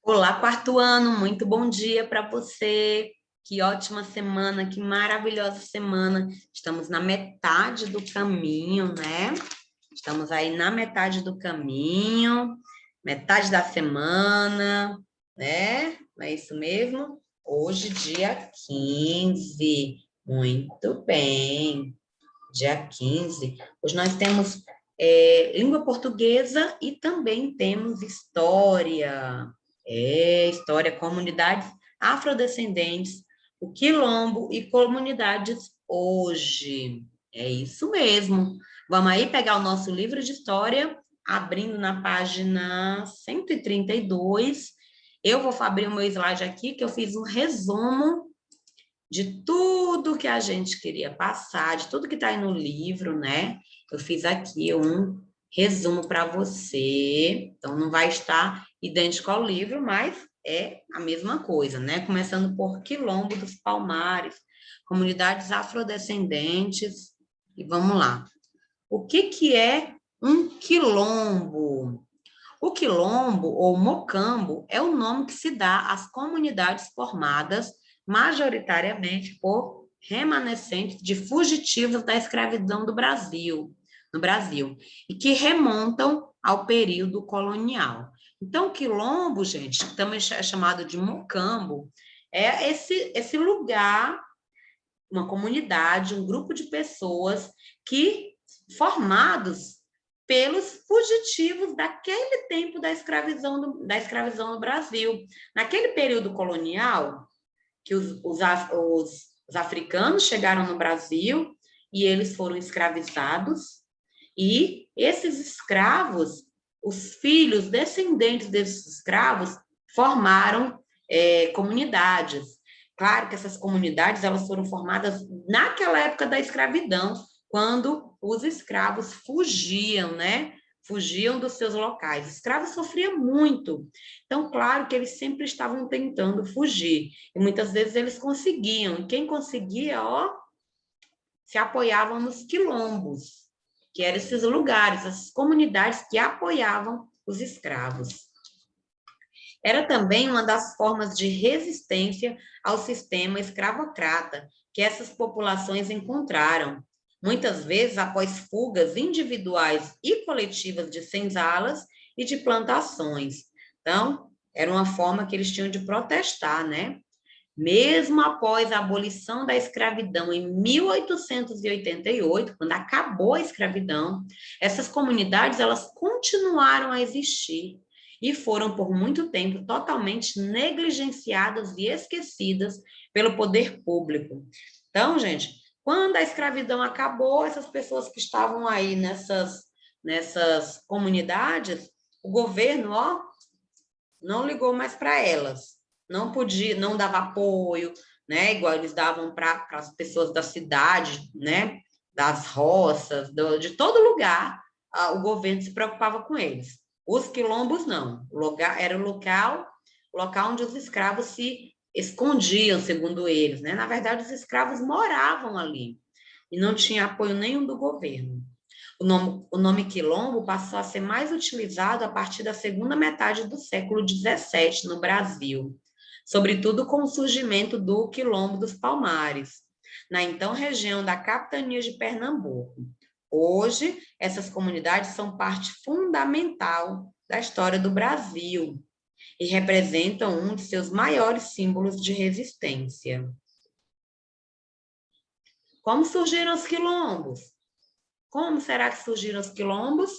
Olá, quarto ano, muito bom dia para você. Que ótima semana, que maravilhosa semana. Estamos na metade do caminho, né? Estamos aí na metade do caminho, metade da semana, né? Não é isso mesmo? Hoje, dia 15. Muito bem, dia 15. Hoje nós temos língua portuguesa e também temos história. História, comunidades afrodescendentes, o quilombo e comunidades hoje. É isso mesmo. Vamos aí pegar o nosso livro de história, abrindo na página 132. Eu vou abrir o meu slide aqui, que eu fiz um resumo de tudo que a gente queria passar, de tudo que está aí no livro, né? Eu fiz aqui um resumo para você. Então, não vai estar idêntico ao livro, mas é a mesma coisa, né? Começando por Quilombo dos Palmares, comunidades afrodescendentes. E vamos lá. O que é um quilombo? O quilombo, ou mocambo, é o nome que se dá às comunidades formadas majoritariamente por remanescentes de fugitivos da escravidão do Brasil, no Brasil, e que remontam ao período colonial. Então, o quilombo, gente, que também é chamado de mocambo, é esse lugar, uma comunidade, um grupo de pessoas que formados pelos fugitivos daquele tempo da escravidão no Brasil. Naquele período colonial, que os africanos chegaram no Brasil e eles foram escravizados, e esses escravos, os filhos descendentes desses escravos, formaram comunidades. Claro que essas comunidades elas foram formadas naquela época da escravidão, quando os escravos fugiam, né? Fugiam dos seus locais. Os escravos sofriam muito. Então, claro que eles sempre estavam tentando fugir. E muitas vezes eles conseguiam. E quem conseguia, ó, se apoiavam nos quilombos, que eram esses lugares, essas comunidades que apoiavam os escravos. Era também uma das formas de resistência ao sistema escravocrata que essas populações encontraram, muitas vezes após fugas individuais e coletivas de senzalas e de plantações. Então, era uma forma que eles tinham de protestar, né? Mesmo após a abolição da escravidão em 1888, quando acabou a escravidão, essas comunidades elas continuaram a existir e foram por muito tempo totalmente negligenciadas e esquecidas pelo poder público. Então, gente, quando a escravidão acabou, essas pessoas que estavam aí nessas comunidades, o governo, ó, não ligou mais para elas, não podia, não dava apoio, né? Igual eles davam para as pessoas da cidade, né? Das roças, de todo lugar, o governo se preocupava com eles. Os quilombos não, o lugar, era o local onde os escravos se escondiam, segundo eles, né? Na verdade, os escravos moravam ali e não tinha apoio nenhum do governo. O nome quilombo passou a ser mais utilizado a partir da segunda metade do século XVII no Brasil, sobretudo com o surgimento do Quilombo dos Palmares, na então região da capitania de Pernambuco. Hoje, essas comunidades são parte fundamental da história do Brasil e representam um de seus maiores símbolos de resistência. Como surgiram os quilombos? Como será que surgiram os quilombos?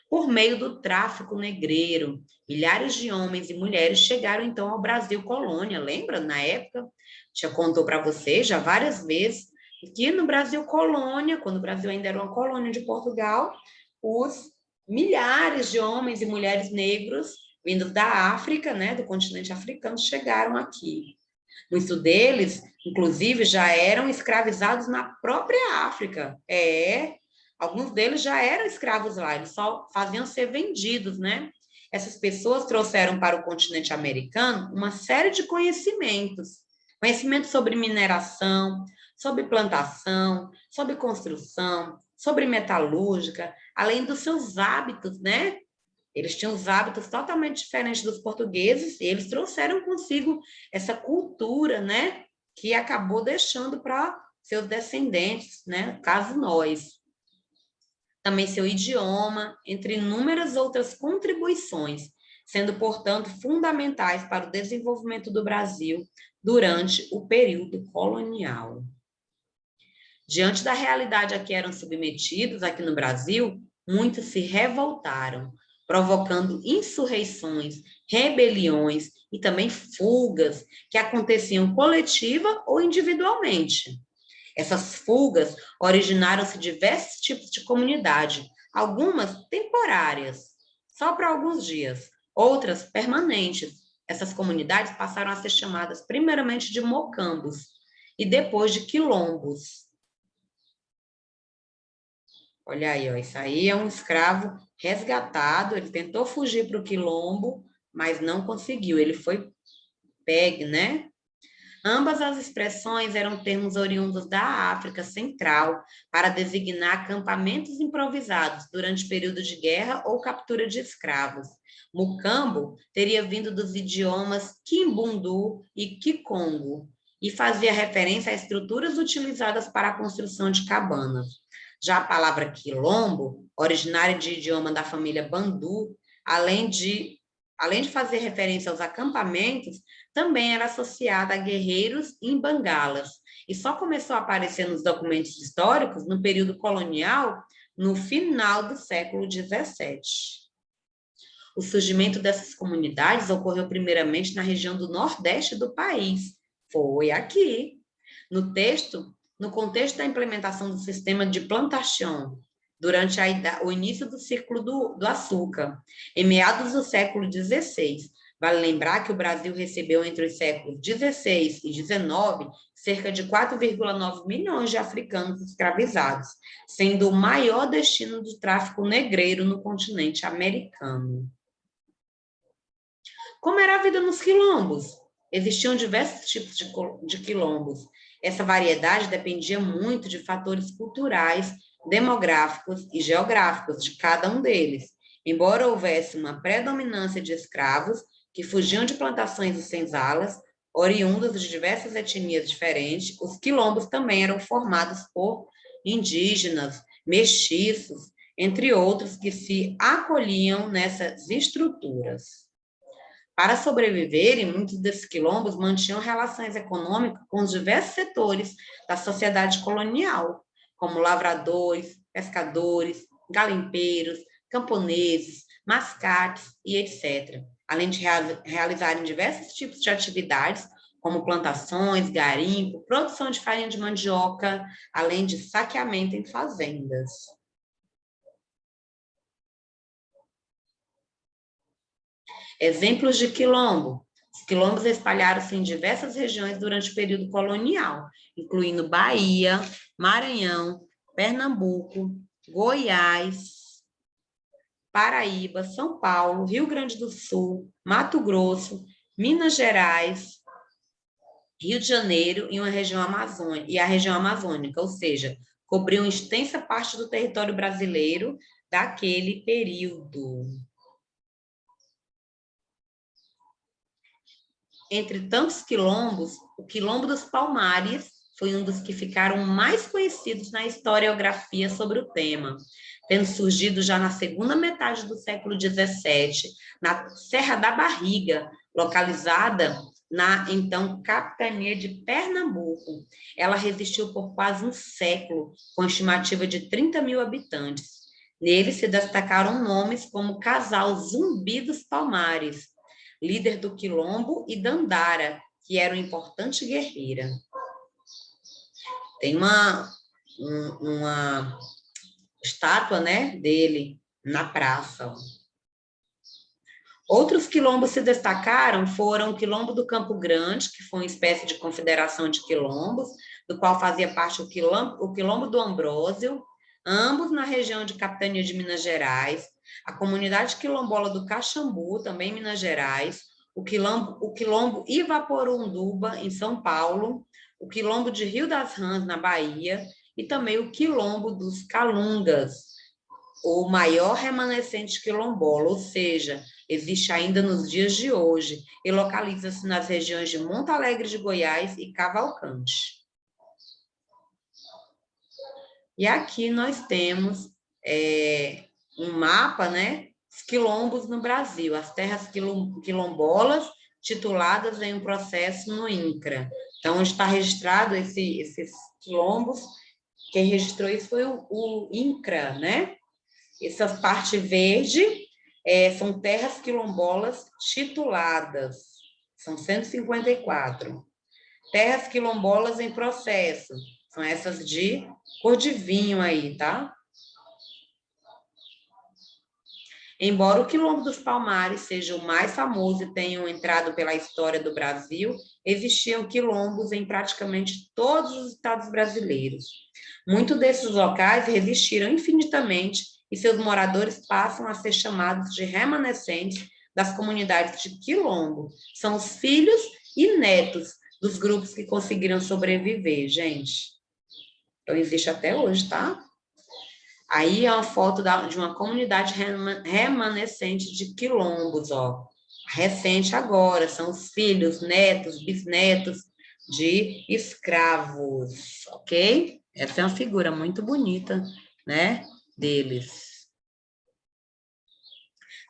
Por meio do tráfico negreiro. Milhares de homens e mulheres chegaram então ao Brasil colônia. Lembra, na época? Já contou para você já várias vezes que no Brasil colônia, quando o Brasil ainda era uma colônia de Portugal, os milhares de homens e mulheres negros vindos da África, né, do continente africano, chegaram aqui. Muitos deles, inclusive, já eram escravizados na própria África. Alguns deles já eram escravos lá, eles só faziam ser vendidos, né? Essas pessoas trouxeram para o continente americano uma série de conhecimentos sobre mineração, sobre plantação, sobre construção, sobre metalúrgica, além dos seus hábitos, né? Eles tinham os hábitos totalmente diferentes dos portugueses e eles trouxeram consigo essa cultura, né, que acabou deixando para seus descendentes, né, caso nós. Também seu idioma, entre inúmeras outras contribuições, sendo, portanto, fundamentais para o desenvolvimento do Brasil durante o período colonial. Diante da realidade a que eram submetidos aqui no Brasil, muitos se revoltaram, provocando insurreições, rebeliões e também fugas que aconteciam coletiva ou individualmente. Essas fugas originaram-se diversos tipos de comunidade, algumas temporárias, só para alguns dias, outras permanentes. Essas comunidades passaram a ser chamadas primeiramente de mocambos e depois de quilombos. Olha aí, ó, isso aí é um escravo resgatado, ele tentou fugir para o quilombo, mas não conseguiu, ele foi pego, né? Ambas as expressões eram termos oriundos da África Central para designar acampamentos improvisados durante período de guerra ou captura de escravos. Mucambo teria vindo dos idiomas Kimbundu e Kikongo e fazia referência a estruturas utilizadas para a construção de cabanas. Já a palavra quilombo, originária de idioma da família Bandu, além de fazer referência aos acampamentos, também era associada a guerreiros em bangalas, e só começou a aparecer nos documentos históricos no período colonial, no final do século XVII. O surgimento dessas comunidades ocorreu primeiramente na região do nordeste do país. Foi aqui. No contexto da implementação do sistema de plantação, durante o início do ciclo do açúcar, em meados do século XVI. Vale lembrar que o Brasil recebeu entre os séculos XVI e XIX cerca de 4,9 milhões de africanos escravizados, sendo o maior destino do tráfico negreiro no continente americano. Como era a vida nos quilombos? Existiam diversos tipos de quilombos. Essa variedade dependia muito de fatores culturais, demográficos e geográficos de cada um deles. Embora houvesse uma predominância de escravos que fugiam de plantações e senzalas, oriundos de diversas etnias diferentes, os quilombos também eram formados por indígenas, mestiços, entre outros que se acolhiam nessas estruturas. Para sobreviverem, muitos desses quilombos mantinham relações econômicas com os diversos setores da sociedade colonial, como lavradores, pescadores, garimpeiros, camponeses, mascates e etc., além de realizarem diversos tipos de atividades, como plantações, garimpo, produção de farinha de mandioca, além de saqueamento em fazendas. Exemplos de quilombo. Os quilombos espalharam-se em diversas regiões durante o período colonial, incluindo Bahia, Maranhão, Pernambuco, Goiás, Paraíba, São Paulo, Rio Grande do Sul, Mato Grosso, Minas Gerais, Rio de Janeiro e a região amazônica, ou seja, cobriam extensa parte do território brasileiro daquele período. Entre tantos quilombos, o Quilombo dos Palmares foi um dos que ficaram mais conhecidos na historiografia sobre o tema, tendo surgido já na segunda metade do século XVII, na Serra da Barriga, localizada na, então, capitania de Pernambuco. Ela resistiu por quase um século, com estimativa de 30 mil habitantes. Nele se destacaram nomes como o Casal Zumbi dos Palmares, líder do Quilombo, e Dandara, que era uma importante guerreira. Tem uma estátua, né, dele na praça. Outros quilombos se destacaram foram o Quilombo do Campo Grande, que foi uma espécie de confederação de quilombos, do qual fazia parte o Quilombo do Ambrósio, ambos na região de Capitania de Minas Gerais, a comunidade quilombola do Caxambu, também em Minas Gerais, o Quilombo Ivaporunduba, em São Paulo, o Quilombo de Rio das Rãs, na Bahia, e também o Quilombo dos Calungas, o maior remanescente quilombola, ou seja, existe ainda nos dias de hoje e localiza-se nas regiões de Monte Alegre de Goiás e Cavalcante. E aqui nós temos um mapa, né? Os quilombos no Brasil, as terras quilombolas tituladas em um processo no INCRA. Então, onde está registrado esses quilombos, quem registrou isso foi o INCRA, né? Essa parte verde são terras quilombolas tituladas, são 154. Terras quilombolas em processo, são essas de cor de vinho aí, tá? Embora o Quilombo dos Palmares seja o mais famoso e tenha entrado pela história do Brasil, existiam quilombos em praticamente todos os estados brasileiros. Muitos desses locais resistiram infinitamente e seus moradores passam a ser chamados de remanescentes das comunidades de quilombo. São os filhos e netos dos grupos que conseguiram sobreviver, gente. Então, existe até hoje, tá? Aí é uma foto de uma comunidade remanescente de quilombos, ó. Recente agora, são os filhos, netos, bisnetos de escravos, ok? Essa é uma figura muito bonita, né, deles.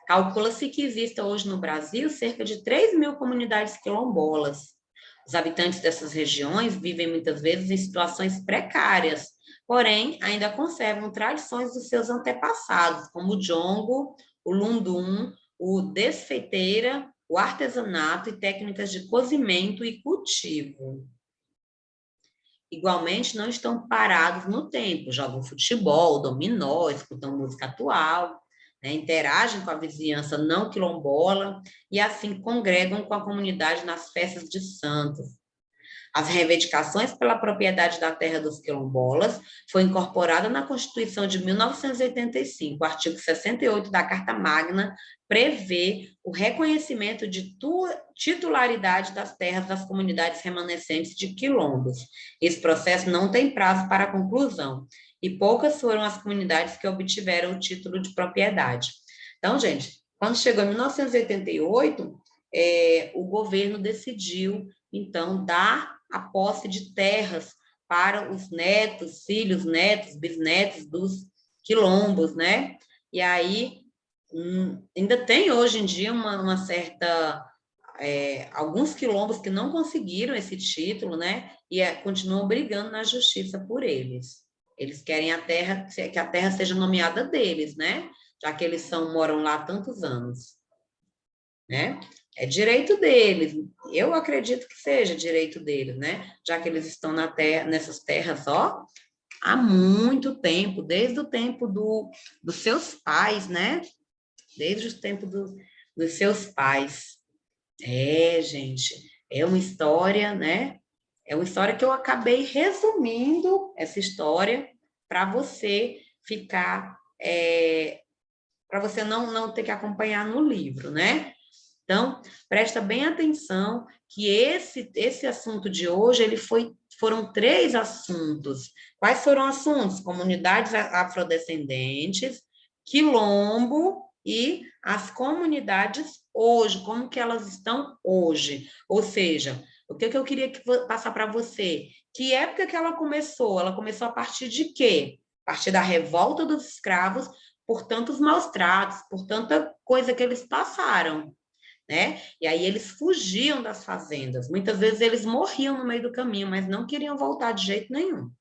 Calcula-se que exista hoje no Brasil cerca de 3.000 comunidades quilombolas. Os habitantes dessas regiões vivem muitas vezes em situações precárias, porém ainda conservam tradições dos seus antepassados, como o jongo, o lundum, o desfeiteira, o artesanato e técnicas de cozimento e cultivo. Igualmente, não estão parados no tempo, jogam futebol, dominó, escutam música atual, né, interagem com a vizinhança não quilombola e assim congregam com a comunidade nas festas de santos. As reivindicações pela propriedade da terra dos quilombolas foi incorporada na Constituição de 1985. O artigo 68 da Carta Magna prevê o reconhecimento de titularidade das terras das comunidades remanescentes de quilombos. Esse processo não tem prazo para conclusão, e poucas foram as comunidades que obtiveram o título de propriedade. Então, gente, quando chegou em 1988, o governo decidiu, então, dar a posse de terras para os netos, filhos, netos, bisnetos dos quilombos, né? E aí, ainda tem hoje em dia uma certa... alguns quilombos que não conseguiram esse título, né? E continuam brigando na justiça por eles. Eles querem que a terra seja nomeada deles, né? Já que eles moram lá há tantos anos, né? É direito deles. Eu acredito que seja direito deles, né? Já que eles estão nessas terras, ó, há muito tempo, desde o tempo dos seus pais, né? Desde o tempo dos seus pais. Gente, é uma história, né? É uma história que eu acabei resumindo essa história para você ficar, para você não ter que acompanhar no livro, né? Então, presta bem atenção que esse assunto de hoje, foram 3 assuntos. Quais foram os assuntos? Comunidades afrodescendentes, quilombo e as comunidades hoje, como que elas estão hoje. Ou seja, o que eu queria passar para você? Que época que ela começou? Ela começou a partir de quê? A partir da revolta dos escravos, por tantos maus tratos, por tanta coisa que eles passaram, né? E aí eles fugiam das fazendas. Muitas vezes eles morriam no meio do caminho, mas não queriam voltar de jeito nenhum.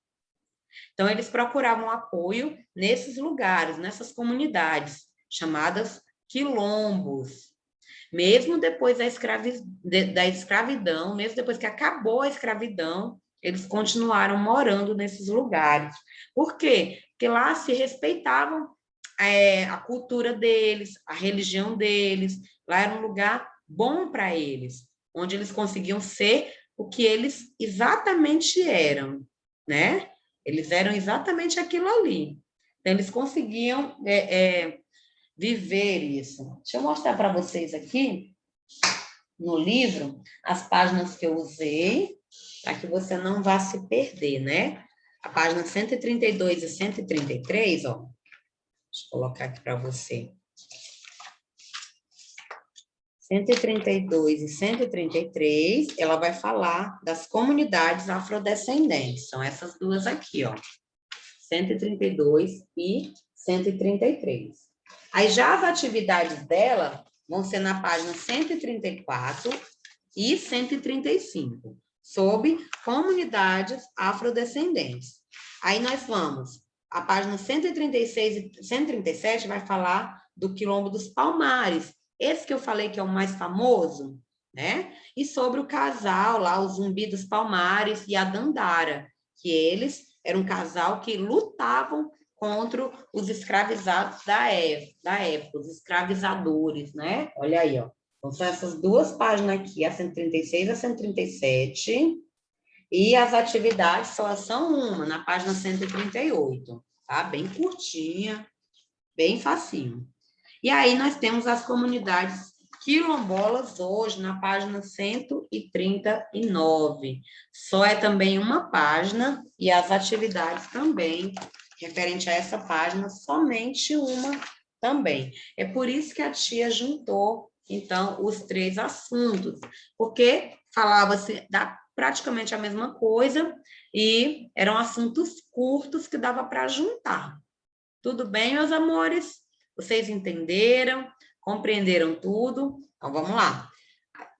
Então eles procuravam apoio nesses lugares, nessas comunidades, chamadas quilombos. Mesmo depois da escravidão, mesmo depois que acabou a escravidão, eles continuaram morando nesses lugares. Por quê? Porque lá se respeitavam a cultura deles, a religião deles. Lá era um lugar bom para eles, onde eles conseguiam ser o que eles exatamente eram, né? Eles eram exatamente aquilo ali. Então, eles conseguiam viver isso. Deixa eu mostrar para vocês aqui, no livro, as páginas que eu usei, para que você não vá se perder, né? A página 132 e 133, ó. Deixa eu colocar aqui para você. 132 e 133, ela vai falar das comunidades afrodescendentes. São essas duas aqui, ó. 132 e 133. Aí já as atividades dela vão ser na página 134 e 135, sobre comunidades afrodescendentes. Aí nós vamos, a página 136 e 137 vai falar do Quilombo dos Palmares, esse que eu falei que é o mais famoso, né? E sobre o casal lá, o Zumbi dos Palmares e a Dandara, que eles eram um casal que lutavam contra os escravizados da época, os escravizadores, né? Olha aí, ó. Então, são essas duas páginas aqui, a 136 e a 137, e as atividades só são uma, na página 138, tá? Bem curtinha, bem facinho. E aí nós temos as comunidades quilombolas hoje, na página 139. Só é também uma página, e as atividades também, referente a essa página, somente uma também. É por isso que a tia juntou, então, os três assuntos, porque falava-se praticamente a mesma coisa, e eram assuntos curtos que dava para juntar. Tudo bem, meus amores? Vocês entenderam? Compreenderam tudo? Então, vamos lá.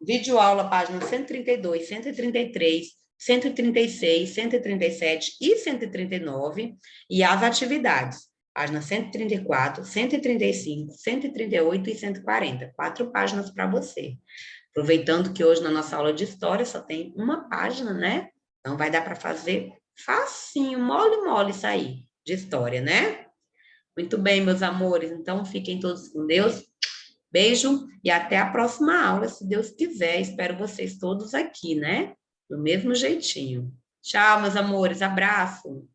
Vídeo aula, página 132, 133, 136, 137 e 139. E as atividades, página 134, 135, 138 e 140. 4 páginas para você. Aproveitando que hoje na nossa aula de história só tem uma página, né? Então, vai dar para fazer facinho, mole isso aí, de história, né? Muito bem, meus amores. Então, fiquem todos com Deus. Beijo e até a próxima aula, se Deus quiser. Espero vocês todos aqui, né? Do mesmo jeitinho. Tchau, meus amores. Abraço.